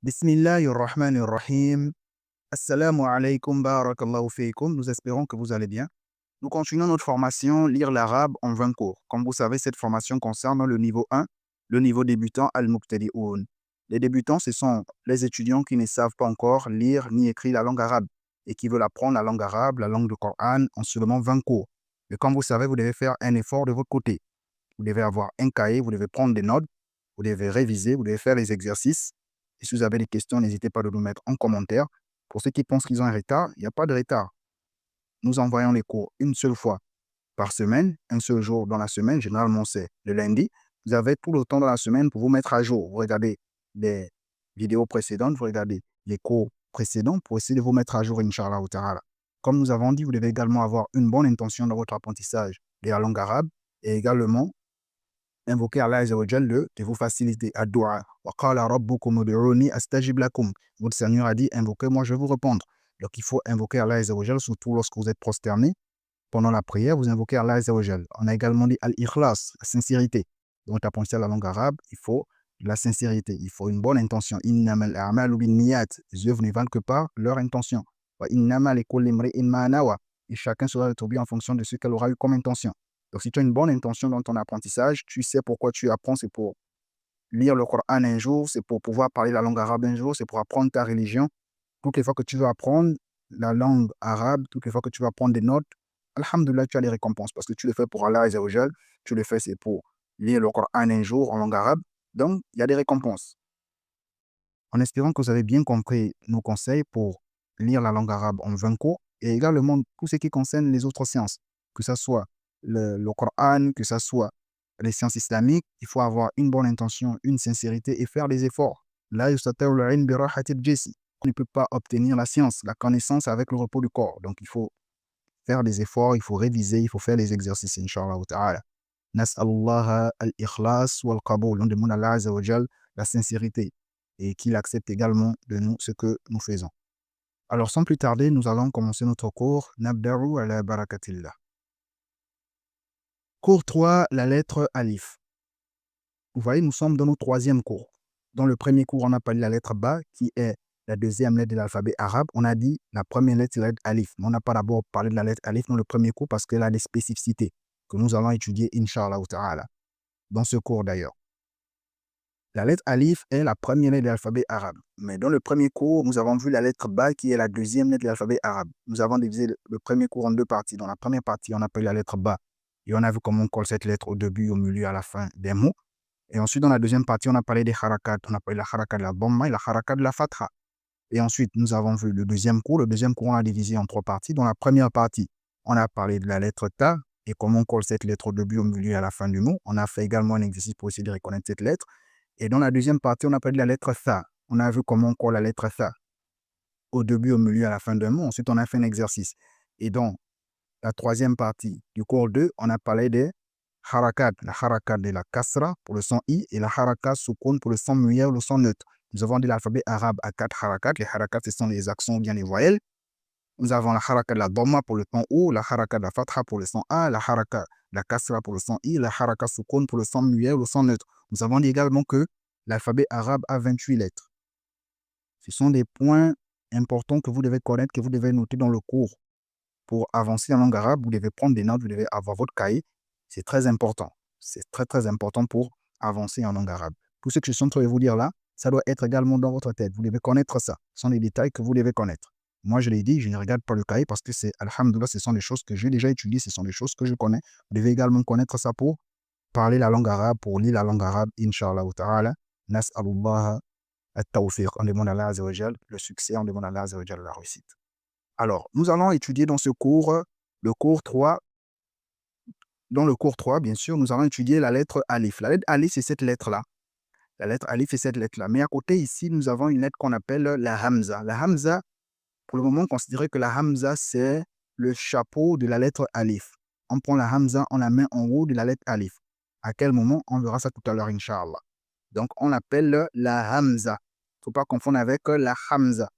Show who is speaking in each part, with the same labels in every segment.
Speaker 1: Bismillahirrahmanirrahim. Assalamu alaikum, barakallahu fiikum. Nous espérons que vous allez bien. Nous continuons notre formation Lire l'arabe en 20 cours. Comme vous savez, cette formation concerne le niveau 1, le niveau débutant al-muqtadi'oun. Les débutants, ce sont les étudiants qui ne savent pas encore lire ni écrire la langue arabe et qui veulent apprendre la langue arabe, la langue du Coran, en seulement 20 cours. Mais comme vous savez, vous devez faire un effort de votre côté. Vous devez avoir un cahier, vous devez prendre des notes, vous devez réviser, vous devez faire les exercices. Et si vous avez des questions, n'hésitez pas de nous mettre en commentaire. Pour ceux qui pensent qu'ils ont un retard, il n'y a pas de retard. Nous envoyons les cours une seule fois par semaine, un seul jour dans la semaine. Généralement, c'est le lundi. Vous avez tout le temps dans la semaine pour vous mettre à jour. Vous regardez les vidéos précédentes, vous regardez les cours précédents pour essayer de vous mettre à jour, Inch'Allah ta'ala. Comme nous avons dit, vous devez également avoir une bonne intention dans votre apprentissage de la langue arabe et également invoquer Allah Azza wa Jal de vous faciliter. Ad-du'a. Wa qala rabbukum ud'uni astajib lakum. Votre Seigneur a dit, invoquez-moi, je vais vous répondre. Donc, il faut invoquer Allah Azza wa Jal, surtout lorsque vous êtes prosterné. Pendant la prière, vous invoquez Allah Azza wa Jal. On a également dit al-ikhlas, la sincérité. Donc, apprendre la langue arabe, il faut la sincérité. Il faut une bonne intention. Innamal a'malu binniyat. Les œuvres ne valent que par leur intention. Wa innama likulli imri'in ma nawa. Et chacun sera rétribué en fonction de ce qu'elle aura eu comme intention. Donc, si tu as une bonne intention dans ton apprentissage, tu sais pourquoi tu apprends, c'est pour lire le Coran un jour, c'est pour pouvoir parler la langue arabe un jour, c'est pour apprendre ta religion. Toutes les fois que tu veux apprendre la langue arabe, toutes les fois que tu vas prendre des notes, alhamdoulilah, tu as les récompenses parce que tu le fais pour Allah Azza wa Jal, tu le fais, c'est pour lire le Coran un jour en langue arabe. Donc, il y a des récompenses. En espérant que vous avez bien compris nos conseils pour lire la langue arabe en 20 cours et également tout ce qui concerne les autres sciences, que ce soit le Coran, que ce soit les sciences islamiques, il faut avoir une bonne intention, une sincérité et faire des efforts. Là, on ne peut pas obtenir la science, la connaissance avec le repos du corps. Donc, il faut faire des efforts, il faut réviser, il faut faire les exercices, Inch'Allah ta'ala. Nas'alullah al-ikhlas wal-qaboul. On demande à Allah Azza wa Jal la sincérité et qu'il accepte également de nous ce que nous faisons. Alors, sans plus tarder, nous allons commencer notre cours. Nabda'u ala barakatillah. Cours 3, la lettre Alif. Vous voyez, nous sommes dans notre troisième cours. Dans le premier cours, on a parlé de la lettre Ba, qui est la deuxième lettre de l'alphabet arabe. On a dit la première lettre, c'est la lettre Alif. Mais on n'a pas d'abord parlé de la lettre Alif dans le premier cours parce qu'elle a des spécificités que nous allons étudier, Inch'Allah ta'ala, dans ce cours d'ailleurs. La lettre Alif est la première lettre de l'alphabet arabe. Mais dans le premier cours, nous avons vu la lettre Ba qui est la deuxième lettre de l'alphabet arabe. Nous avons divisé le premier cours en deux parties. Dans la première partie, on a appelé la lettre Ba. Et on a vu comment on colle cette lettre au début, au milieu, à la fin des mots. Et ensuite, dans la deuxième partie, on a parlé des harakat. On a parlé de la harakat de la dhamma et la harakat de la fatha. Et ensuite, nous avons vu le deuxième cours. Le deuxième cours, on l'a divisé en trois parties. Dans la première partie, on a parlé de la lettre Ta et comment on colle cette lettre au début, au milieu et à la fin du mot. On a fait également un exercice pour essayer de reconnaître cette lettre. Et dans la deuxième partie, on a parlé de la lettre Tha. On a vu comment on colle la lettre Tha au début, au milieu, à la fin d'un mot. Ensuite, on a fait un exercice. Et dans la troisième partie du cours 2, on a parlé des harakat. La harakat de la kasra pour le son I et la harakat sukun pour le son muet ou le son neutre. Nous avons dit l'alphabet arabe à 4 harakat. Les harakat, ce sont les accents ou bien les voyelles. Nous avons la harakat de la dhamma pour le son O, la harakat de la fatha pour le son A, la harakat de la kasra pour le son I, la harakat sukun pour le son muet ou le son neutre. Nous avons dit également que l'alphabet arabe a 28 lettres. Ce sont des points importants que vous devez connaître, que vous devez noter dans le cours. Pour avancer en langue arabe, vous devez prendre des notes, vous devez avoir votre cahier. C'est très important. C'est très, très important pour avancer en langue arabe. Tout ce que je suis en train de vous dire là, ça doit être également dans votre tête. Vous devez connaître ça. Ce sont des détails que vous devez connaître. Moi, je l'ai dit, je ne regarde pas le cahier parce que c'est, alhamdoulilah, ce sont des choses que j'ai déjà étudiées, ce sont des choses que je connais. Vous devez également connaître ça pour parler la langue arabe, pour lire la langue arabe, Inch'Allah ta'ala. Nas'alullah at-tawfiq. On demande à Allah Azza wa Jal le succès, on demande à Allah Azza wa Jal la réussite. Alors, nous allons étudier dans ce cours, le cours 3. Dans le cours 3, bien sûr, nous allons étudier la lettre Alif. La lettre Alif, c'est cette lettre-là. La lettre Alif, c'est cette lettre-là. Mais à côté, ici, nous avons une lettre qu'on appelle la Hamza. La Hamza, pour le moment, considérez que la Hamza, c'est le chapeau de la lettre Alif. On prend la Hamza, on la met en haut de la lettre Alif. À quel moment? On verra ça tout à l'heure, Inch'Allah. Donc, on l'appelle la Hamza. Il ne faut pas confondre avec la Hamza.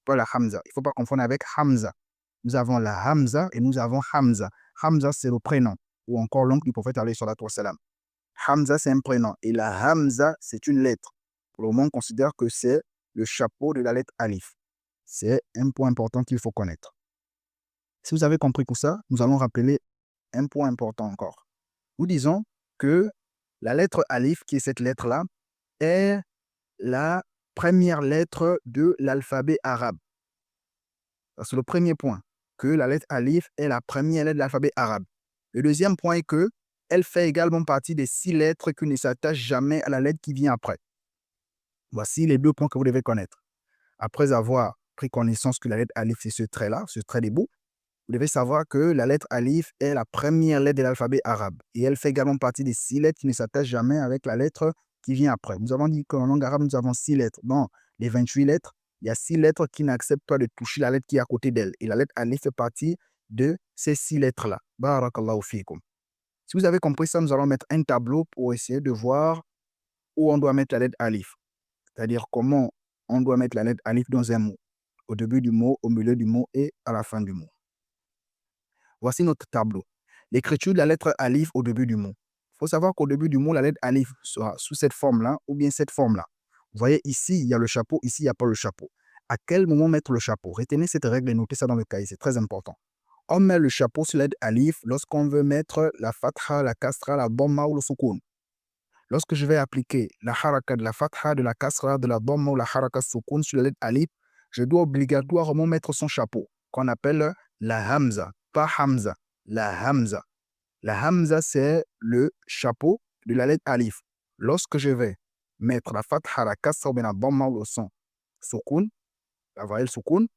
Speaker 1: Pas la Hamza. Il ne faut pas confondre avec Hamza. Nous avons la Hamza et nous avons Hamza. Hamza, c'est le prénom, ou encore l'oncle du prophète alayhi salatu wassalam. Hamza, c'est un prénom. Et la Hamza, c'est une lettre. Pour le moment, on considère que c'est le chapeau de la lettre alif. C'est un point important qu'il faut connaître. Si vous avez compris tout ça, nous allons rappeler un point important encore. Nous disons que la lettre alif, qui est cette lettre-là, est la première lettre de l'alphabet arabe. C'est le premier point, que la lettre alif est la première lettre de l'alphabet arabe. Le deuxième point est que elle fait également partie des 6 lettres qui ne s'attachent jamais à la lettre qui vient après. Voici les 2 points que vous devez connaître. Après avoir pris connaissance que la lettre alif, c'est ce trait-là, ce trait debout, vous devez savoir que la lettre alif est la première lettre de l'alphabet arabe. Et elle fait également partie des 6 lettres qui ne s'attachent jamais avec la lettre qui vient après. Nous avons dit qu'en langue arabe, nous avons 6 lettres. Dans les 28 lettres, il y a 6 lettres qui n'acceptent pas de toucher la lettre qui est à côté d'elle. Et la lettre alif fait partie de ces 6 lettres-là. Barakallahu fikum. Si vous avez compris ça, nous allons mettre un tableau pour essayer de voir où on doit mettre la lettre alif. C'est-à-dire comment on doit mettre la lettre alif dans un mot. Au début du mot, au milieu du mot et à la fin du mot. Voici notre tableau. L'écriture de la lettre alif au début du mot. Il faut savoir qu'au début du mot, la lettre alif sera sous cette forme-là ou bien cette forme-là. Vous voyez, ici, il y a le chapeau, ici, il n'y a pas le chapeau. À quel moment mettre le chapeau? Retenez cette règle et notez ça dans le cahier, c'est très important. On met le chapeau sur la lettre alif lorsqu'on veut mettre la fatha, la kasra, la dhamma ou le soukoun. Lorsque je vais appliquer la haraka de la fatha, de la kasra, de la dhamma ou la haraka soukoun sur la lettre alif, je dois obligatoirement mettre son chapeau, qu'on appelle la hamza, pas hamza, la hamza. La hamza, c'est le chapeau de la lettre alif. Lorsque je vais mettre la fatha, la kasra ou bien la dhamma ou le son soukoun, la voyelle soukoun,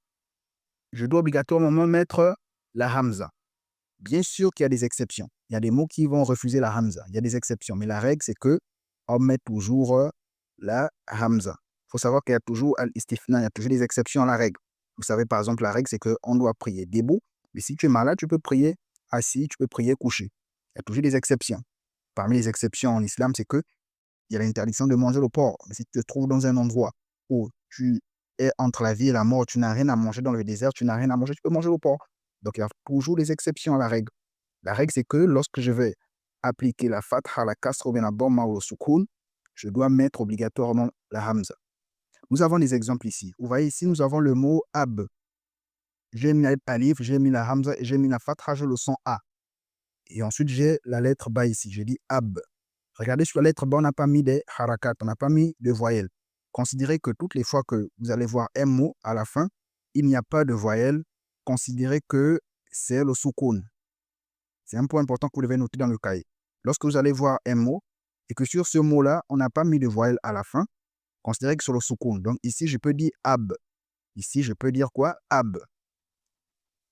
Speaker 1: je dois obligatoirement mettre la hamza. Bien sûr qu'il y a des exceptions. Il y a des mots qui vont refuser la hamza. Il y a des exceptions. Mais la règle, c'est que on met toujours la hamza. Il faut savoir qu'il y a toujours al-istifna, il y a toujours des exceptions à la règle. Vous savez, par exemple, la règle, c'est qu'on doit prier debout. Mais si tu es malade, tu peux prier assis, tu peux prier couché. Il y a toujours des exceptions. Parmi les exceptions en islam, c'est qu'il y a l'interdiction de manger le porc. Mais si tu te trouves dans un endroit où tu es entre la vie et la mort, tu n'as rien à manger dans le désert, tu n'as rien à manger, tu peux manger le porc. Donc, il y a toujours des exceptions à la règle. La règle, c'est que lorsque je vais appliquer la fatha, la kasra ou bien la dhamma ou le soukoun, je dois mettre obligatoirement la hamza. Nous avons des exemples ici. Vous voyez ici, nous avons le mot ab. J'ai mis la lettre alif, j'ai mis la hamza et j'ai mis la fatha, je le sens a. Et ensuite, j'ai la lettre ba ici. Je dis ab. Regardez sur la lettre ba, on n'a pas mis des harakat, on n'a pas mis de voyelles. Considérez que toutes les fois que vous allez voir un mot à la fin, il n'y a pas de voyelle. Considérez que c'est le soukoun. C'est un point important que vous devez noter dans le cahier. Lorsque vous allez voir un mot et que sur ce mot-là, on n'a pas mis de voyelle à la fin, considérez que c'est le soukoun. Donc ici, je peux dire ab. Ici, je peux dire quoi? Ab.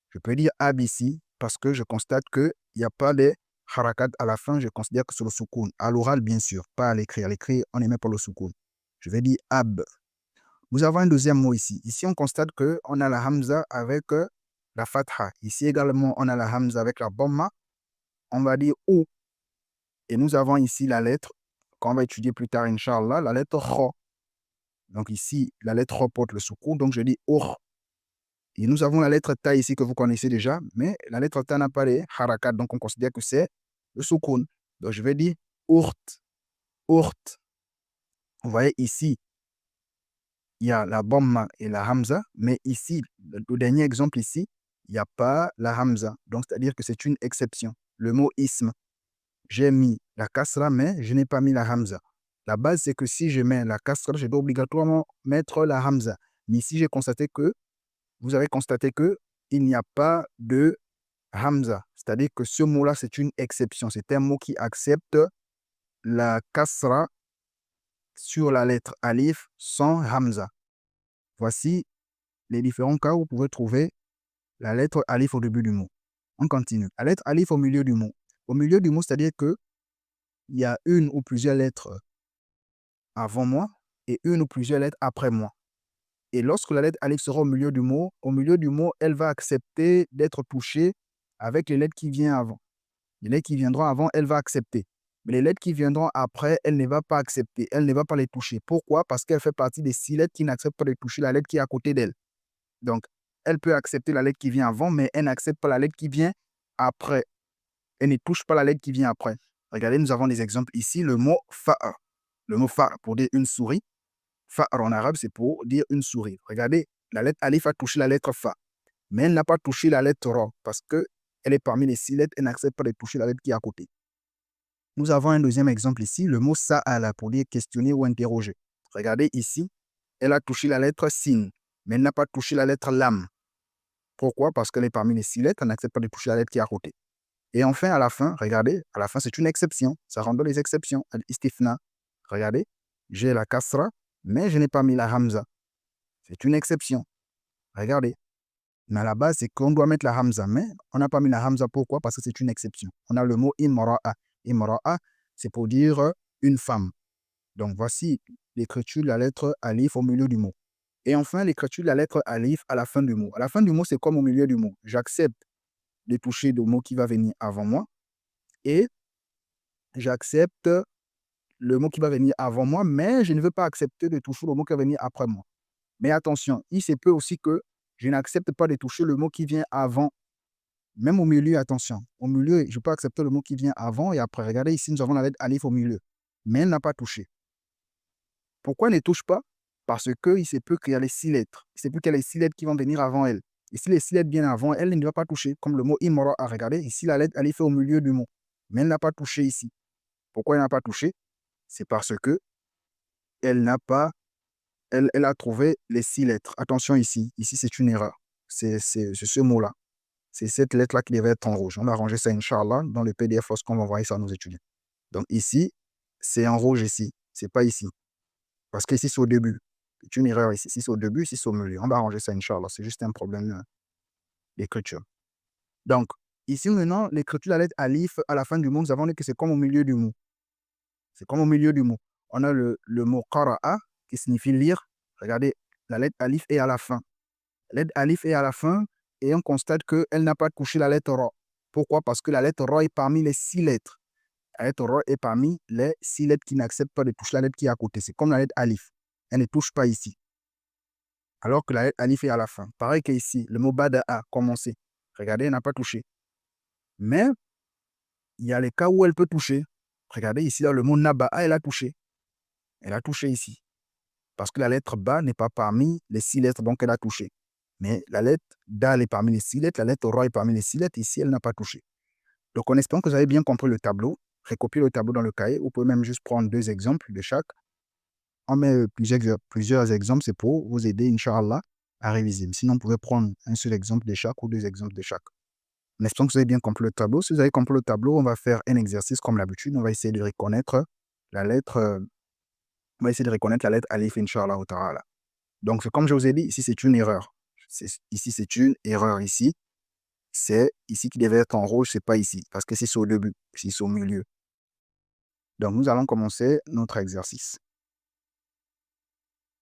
Speaker 1: Je peux dire ab ici parce que je constate qu'il n'y a pas de harakat à la fin. Je considère que c'est le soukoun. À l'oral, bien sûr, pas à l'écrit. À l'écrit, on n'émet pas le soukoun. Je vais dire ab. Nous avons un deuxième mot ici. Ici, on constate qu'on a la hamza avec la fatha. Ici également, on a la hamza avec la dhamma. On va dire ou. Et nous avons ici la lettre qu'on va étudier plus tard, Inch'Allah, la lettre Kho. Donc ici, la lettre Kho porte le soukoun, donc je dis Ur. Et nous avons la lettre Ta ici que vous connaissez déjà, mais la lettre Ta n'a pas les harakat, donc on considère que c'est le soukoun. Donc je vais dire Urt. Urt. Vous voyez ici, il y a la Dhamma et la Hamza, mais ici, le dernier exemple ici, il n'y a pas la Hamza. Donc c'est-à-dire que c'est une exception. Le mot ism. J'ai mis la kasra, mais je n'ai pas mis la hamza. La base, c'est que si je mets la kasra, je dois obligatoirement mettre la hamza. Mais ici, vous avez constaté qu'il n'y a pas de hamza. C'est-à-dire que ce mot-là, c'est une exception. C'est un mot qui accepte la kasra sur la lettre alif sans hamza. Voici les différents cas où vous pouvez trouver la lettre alif au début du mot. On continue. La lettre alif au milieu du mot. Au milieu du mot, c'est-à-dire que il y a une ou plusieurs lettres avant moi et une ou plusieurs lettres après moi. Et lorsque la lettre alif sera au milieu du mot, elle va accepter d'être touchée avec les lettres qui viennent avant. Les lettres qui viendront avant, elle va accepter. Mais les lettres qui viendront après, elle ne va pas accepter. Elle ne va pas les toucher. Pourquoi? Parce qu'elle fait partie des 6 lettres qui n'acceptent pas de toucher la lettre qui est à côté d'elle. Donc, elle peut accepter la lettre qui vient avant, mais elle n'accepte pas la lettre qui vient après. Elle ne touche pas la lettre qui vient après. Regardez, nous avons des exemples ici. Le mot fa'a. Le mot fa'a pour dire une souris. Fa en arabe, c'est pour dire une souris. Regardez, la lettre alif a touché la lettre fa, mais elle n'a pas touché la lettre ra parce qu'elle est parmi les 6 lettres, elle n'accepte pas de toucher la lettre qui est à côté. Nous avons un deuxième exemple ici, le mot sa'ala pour dire questionner ou interroger. Regardez ici, elle a touché la lettre sin, mais elle n'a pas touché la lettre lam. Pourquoi? Parce qu'elle est parmi les 6 lettres, elle n'accepte pas de toucher la lettre qui est à côté. Et enfin, à la fin, regardez, à la fin, c'est une exception. Ça rend les exceptions. Al-istifna. Regardez, j'ai la kasra, mais je n'ai pas mis la hamza. C'est une exception. Regardez. Mais à la base, c'est qu'on doit mettre la hamza, mais on n'a pas mis la hamza. Pourquoi? Parce que c'est une exception. On a le mot imra'a. Imra'a, c'est pour dire une femme. Donc, voici l'écriture de la lettre alif au milieu du mot. Et enfin, l'écriture de la lettre alif à la fin du mot. À la fin du mot, c'est comme au milieu du mot. J'accepte de toucher le mot qui va venir avant moi et j'accepte le mot qui va venir avant moi, mais je ne veux pas accepter de toucher le mot qui va venir après moi. Mais attention, il se peut aussi que je n'accepte pas de toucher le mot qui vient avant. Même au milieu, attention. Au milieu, je peux accepter le mot qui vient avant et après. Regardez ici, nous avons la lettre alif au milieu. Mais elle n'a pas touché. Pourquoi elle ne touche pas? Parce qu'il se peut qu'il y a les 6 lettres. Il se peut qu'il y a les 6 lettres qui vont venir avant elle. Et si les 6 lettres viennent avant elle, elle ne va pas toucher. Comme le mot imora à regarder. Ici, la lettre alif est au milieu du mot. Mais elle n'a pas touché ici. Pourquoi elle n'a pas touché? C'est parce que elle n'a pas, elle a trouvé les 6 lettres. Attention ici. Ici, c'est une erreur. C'est ce mot-là. C'est cette lettre-là qui devait être en rouge. On va arranger ça, Inch'Allah, dans le PDF lorsqu'on va envoyer ça à nos étudiants. Donc ici, c'est en rouge ici. C'est pas ici. Parce qu'ici, c'est au début. C'est une erreur ici. Ici, c'est au début, ici, c'est au milieu. On va arranger ça, Inch'Allah. C'est juste un problème d'écriture. Donc, ici, maintenant, l'écriture de la lettre alif à la fin du mot, nous avons dit que c'est comme au milieu du mot. C'est comme au milieu du mot. On a le mot qara'a qui signifie lire. Regardez, la lettre alif est à la fin. La lettre alif est à la fin et on constate qu'elle n'a pas touché la lettre ra. Pourquoi? Parce que la lettre ra est parmi les 6 lettres. La lettre ra est parmi les 6 lettres qui n'acceptent pas de toucher la lettre qui est à côté. C'est comme la lettre alif. Elle ne touche pas ici. Alors que la lettre alif est à la fin. Pareil qu'ici, le mot bada'a, commencer. Regardez, elle n'a pas touché. Mais il y a les cas où elle peut toucher. Regardez ici, dans le mot naba'a, elle a touché. Elle a touché ici. Parce que la lettre ba n'est pas parmi les 6 lettres, donc elle a touché. Mais la lettre dal est parmi les 6 lettres, la lettre ra est parmi les 6 lettres, ici, elle n'a pas touché. Donc, en espérant que vous avez bien compris le tableau, recopiez le tableau dans le cahier. Vous pouvez même juste prendre 2 exemples de chaque. On met plusieurs exemples, c'est pour vous aider, Inch'Allah, à réviser. Sinon, vous pouvez prendre un seul exemple de chaque ou 2 exemples de chaque. En espérant que vous avez bien compris le tableau. Si vous avez compris le tableau, on va faire un exercice comme l'habitude. On va essayer de reconnaître la lettre, alif, Inch'Allah ta'ala. Donc, c'est comme je vous ai dit, ici, c'est une erreur. Ici, c'est une erreur ici. C'est ici qui devait être en rouge, c'est pas ici. Parce que c'est au début, c'est au milieu. Donc, nous allons commencer notre exercice.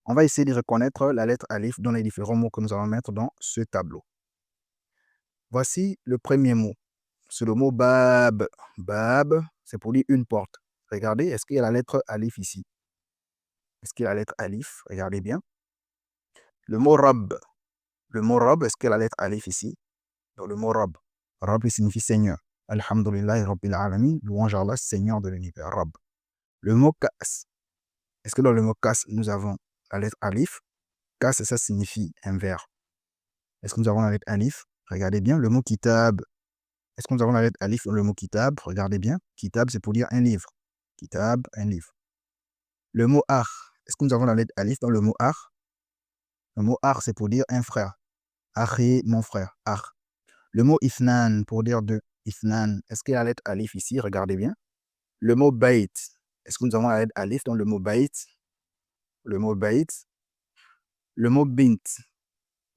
Speaker 1: On va essayer de reconnaître la lettre alif dans les différents mots que nous allons mettre dans ce tableau. Voici le premier mot. C'est le mot bab. Bab, c'est pour dire une porte. Regardez, est-ce qu'il y a la lettre alif ici? Est-ce qu'il y a la lettre alif? Regardez bien. Le mot rab. Le mot rab, est-ce qu'il y a la lettre alif ici? Dans le mot rab. Rab signifie Seigneur. Alhamdulillah Rabbil Alamin. Louange à Allah, Seigneur de l'univers. Rab. Le mot kas. Est-ce que dans le mot kas, nous avons la lettre alif? Kas, ça signifie un verre. Est-ce que nous avons la lettre alif? Regardez bien. Le mot kitab. Est-ce que nous avons la lettre alif dans le mot kitab? Regardez bien. Kitab, c'est pour dire un livre. Kitab, un livre. Le mot ar. Est-ce que nous avons la lettre alif dans le mot ar? Le mot ar, c'est pour dire un frère. Akhi, mon frère. Ar. Le mot ifnan, pour dire deux. Ifnan. Est-ce qu'il y a la lettre alif ici? Regardez bien. Le mot bait. Est-ce que nous avons la lettre alif dans le mot bait? Le mot bait. Le mot bint.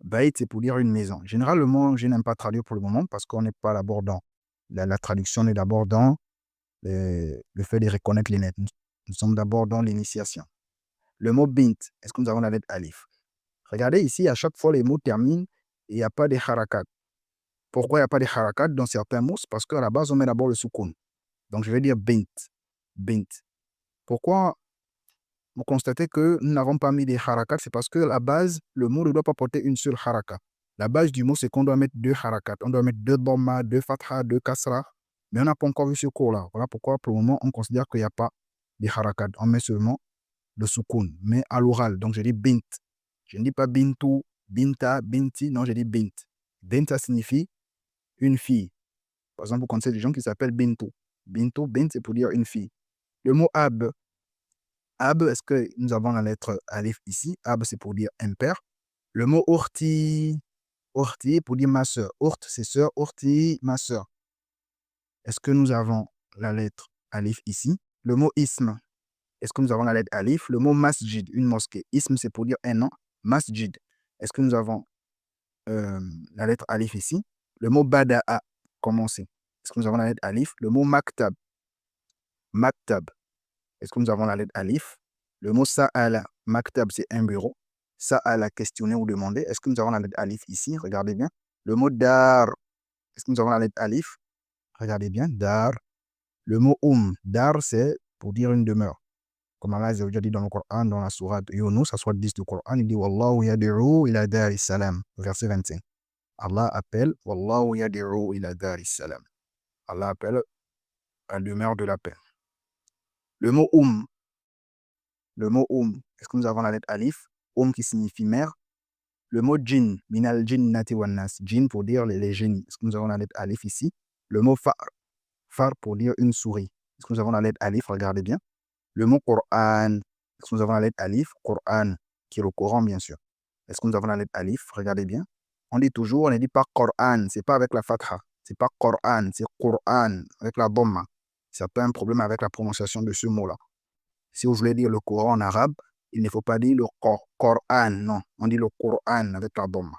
Speaker 1: Bait, c'est pour dire une maison. Généralement, je n'aime pas traduire pour le moment parce qu'on n'est pas d'abord dans la traduction, est d'abord dans le fait de reconnaître les lettres. Nous sommes d'abord dans l'initiation. Le mot bint, est-ce que nous avons la lettre alif? Regardez ici, à chaque fois les mots terminent et il n'y a pas de harakat. Pourquoi il n'y a pas de harakat dans certains mots? C'est parce qu'à la base, on met d'abord le soukoun. Donc, je vais dire bint. Bint. Pourquoi vous constatez que nous n'avons pas mis des harakat? C'est parce que à la base, le mot ne doit pas porter une seule haraka. La base du mot, c'est qu'on doit mettre 2 harakat. On doit mettre 2 dhamma, 2 fatha, 2 kasra. Mais on n'a pas encore vu ce cours-là. Voilà pourquoi, pour le moment, on considère qu'il n'y a pas de harakat. On met seulement le soukoun, mais à l'oral. Donc, je dis bint. Je ne dis pas bintou, binta, binti. Non, je dis bint. Bint, ça signifie une fille. Par exemple, vous connaissez des gens qui s'appellent bintou. Bintou, bint, c'est pour dire une fille. Le mot ab. Ab, est-ce que nous avons la lettre alif ici? Ab, c'est pour dire impair. Le mot orti. Orti, pour dire ma soeur. Ort, c'est soeur. Orti, ma soeur. Est-ce que nous avons la lettre alif ici? Le mot ism. Est-ce que nous avons la lettre alif? Le mot masjid, une mosquée. Ism, c'est pour dire un nom. Masjid. Est-ce que nous avons la lettre alif ici? Le mot bada'a, commencer. Est-ce que nous avons la lettre alif? Le mot maktab. Maktab. Est-ce que nous avons la lettre alif? Le mot sa'ala. Maktab, c'est un bureau. Sa'ala, questionner ou demander. Est-ce que nous avons la lettre alif ici? Regardez bien. Le mot dar. Est-ce que nous avons la lettre alif? Regardez bien. Dar. Le mot dar, c'est pour dire une demeure. Comme Allah a déjà dit dans le Coran, dans la sourate Yunus, la sourate 10 du Coran, il dit Wallahu yad'u ila dari salam, verset 25. Allah appelle Wallahu yad'u ila dari salam. Allah appelle à la demeure de la paix. Le mot le mot est-ce que nous avons la lettre alif? Qui signifie mère. Le mot djinn, minal jinnati wan nas, djinn pour dire les génies. Est-ce que nous avons la lettre alif ici? Le mot far pour dire une souris. Est-ce que nous avons la lettre alif? Regardez bien. Le mot Qur'an, est-ce que nous avons la lettre alif? Qur'an, qui est le Coran, bien sûr. Est-ce que nous avons la lettre alif? Regardez bien. On dit toujours, on ne dit pas Qur'an, c'est pas avec la fatha. C'est pas Qur'an, c'est Qur'an, avec la bomma. Ça peut un problème avec la prononciation de ce mot-là. Si vous voulez dire le Coran en arabe, il ne faut pas dire le Qur'an, non. On dit le Qur'an avec la bomma.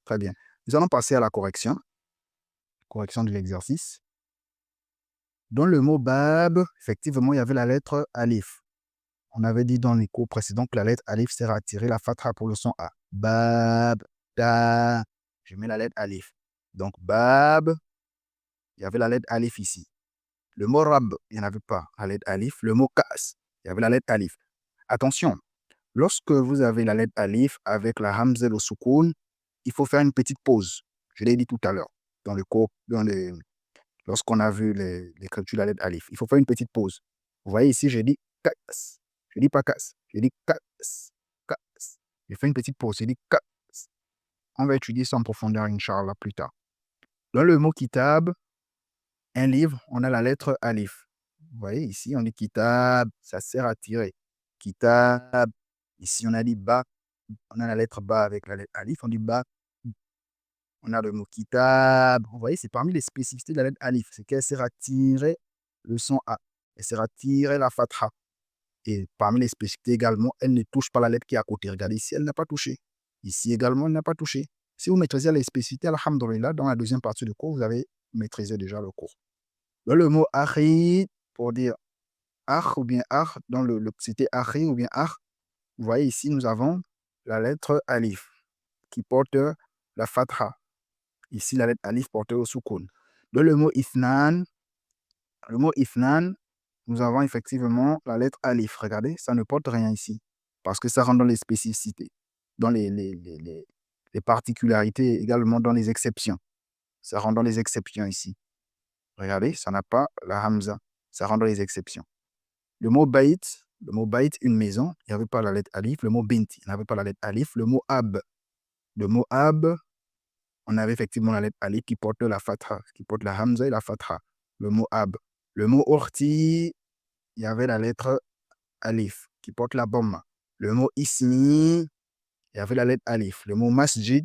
Speaker 1: Très bien. Nous allons passer à la correction. Correction de l'exercice. Dans le mot bab, effectivement, il y avait la lettre alif. On avait dit dans les cours précédents que la lettre alif sert à tirer la fatha pour le son A. Bab, da. Je mets la lettre alif. Donc, bab, il y avait la lettre alif ici. Le mot rab, il n'y en avait pas, la lettre alif. Le mot kas, il y avait la lettre alif. Attention, lorsque vous avez la lettre alif avec la hamza au soukoun, il faut faire une petite pause. Je l'ai dit tout à l'heure, dans le cours, lorsqu'on a vu l'écriture de la lettre alif. Il faut faire une petite pause. Vous voyez ici, j'ai dit kas. Je ne dis pas kas. Je dis kas. Kas. Je fais une petite pause. Je dis kas. On va étudier ça en profondeur, Inch'Allah, plus tard. Dans le mot kitab, un livre, on a la lettre alif. Vous voyez, ici, on dit kitab, ça sert à tirer. Kitab. Ici, on a dit ba. On a la lettre ba avec la lettre alif. On dit ba. On a le mot kitab. Vous voyez, c'est parmi les spécificités de la lettre alif. C'est qu'elle sert à tirer le son A. Elle sert à tirer la fatha. Et parmi les spécificités également, elle ne touche pas la lettre qui est à côté. Regardez ici, elle n'a pas touché. Ici également, elle n'a pas touché. Si vous maîtrisez les spécificités, alhamdoulilah, dans la deuxième partie du cours, vous avez maîtrisé déjà le cours. Dans le mot akhi, pour dire akh ou bien akh, dans le cité akhi ou bien akh, vous voyez ici, nous avons la lettre alif qui porte la fatha. Ici, la lettre alif portée au soukoun. Dans le mot ifnan, nous avons effectivement la lettre alif. Regardez, ça ne porte rien ici. Parce que ça rentre dans les spécificités, dans les particularités, également dans les exceptions. Ça rentre dans les exceptions ici. Regardez, ça n'a pas la hamza. Ça rentre dans les exceptions. Le mot bait, une maison, il n'y avait pas la lettre alif. Le mot bint, il n'y avait pas la lettre alif. Le mot ab, on avait effectivement la lettre alif qui porte la fatha, qui porte la hamza et la fatha. Le mot ab. Le mot orti, il y avait la lettre alif qui porte la bomma. Le mot ismi, il y avait la lettre alif. Le mot masjid,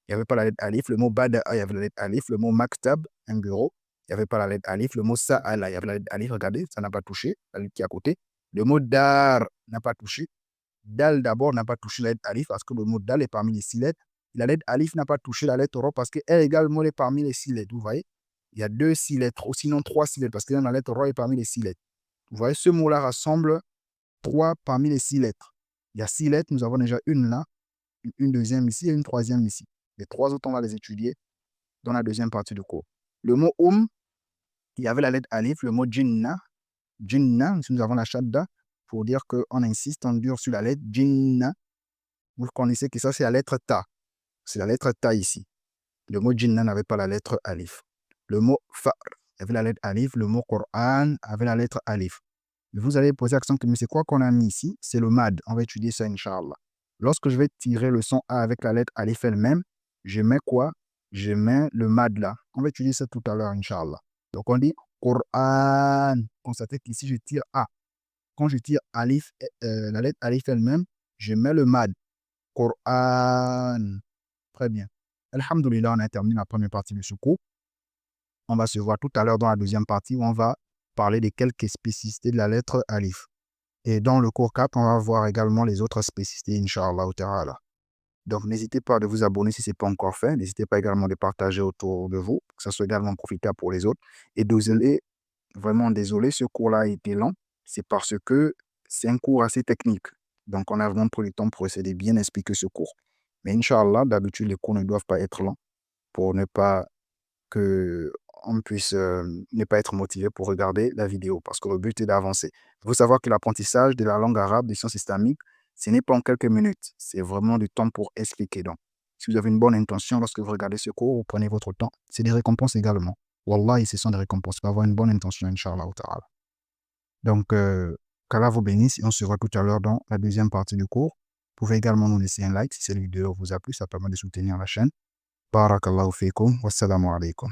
Speaker 1: il n'y avait pas la lettre alif. Le mot bada'a, il y avait la lettre alif. Le mot maktab, un bureau, il n'y avait pas la lettre alif. Le mot sa'ala, il y avait la lettre alif. Regardez, ça n'a pas touché, la lettre qui est à côté. Le mot dar n'a pas touché. Dal d'abord n'a pas touché la lettre alif parce que le mot dal est parmi les 6 lettres. La lettre alif n'a pas touché la lettre ro parce qu'elle également est parmi les 6 lettres. Vous voyez, il y a 2 6 lettres, ou sinon 3 6 lettres parce que la lettre ro est parmi les 6 lettres. Vous voyez, ce mot-là rassemble 3 parmi les 6 lettres. Il y a 6 lettres, nous avons déjà une là, une deuxième ici et une troisième ici. Les 3 autres, on va les étudier dans la deuxième partie du cours. Le mot il y avait la lettre alif. Le mot jinna, nous avons la shadda pour dire qu'on insiste, on dure sur la lettre jinna. Vous connaissez que ça, c'est la lettre ta. C'est la lettre ta ici. Le mot jinna n'avait pas la lettre alif. Le mot far avait la lettre alif. Le mot Qur'an avait la lettre alif. Vous allez poser l'accent que, mais c'est quoi qu'on a mis ici? C'est le mad. On va étudier ça, Inch'Allah. Lorsque je vais tirer le son A avec la lettre alif elle-même, je mets quoi? Je mets le mad là. On va étudier ça tout à l'heure, Inch'Allah. Donc, on dit Qur'an. Constatez qu'ici, je tire A. Quand je tire alif, la lettre alif elle-même, je mets le mad. Qur'an. Très bien. Alhamdulillah, on a terminé la première partie de ce cours. On va se voir tout à l'heure dans la deuxième partie où on va parler de quelques spécificités de la lettre alif. Et dans le cours 4, on va voir également les autres spécificités, Inch'Allah ta'ala. Donc, n'hésitez pas de vous abonner si ce n'est pas encore fait. N'hésitez pas également de partager autour de vous, que ça soit également profitable pour les autres. Et désolé, vraiment désolé, ce cours-là a été long. C'est parce que c'est un cours assez technique. Donc, on a vraiment pris le temps pour essayer de bien expliquer ce cours. Mais Inch'Allah, d'habitude, les cours ne doivent pas être longs pour ne pas que on puisse ne pas être motivé pour regarder la vidéo, parce que le but est d'avancer. Il faut savoir que l'apprentissage de la langue arabe, des sciences islamiques, ce n'est pas en quelques minutes, c'est vraiment du temps pour expliquer. Donc, si vous avez une bonne intention lorsque vous regardez ce cours, vous prenez votre temps. C'est des récompenses également. Wallahi, ce sont des récompenses. Il faut avoir une bonne intention, Inch'Allah ta'ala. Donc, qu'Allah vous bénisse et on se voit tout à l'heure dans la deuxième partie du cours. Vous pouvez également nous laisser un like si cette vidéo vous a plu, ça permet de soutenir la chaîne. Barakallahu fikum, wassalamu alaikum.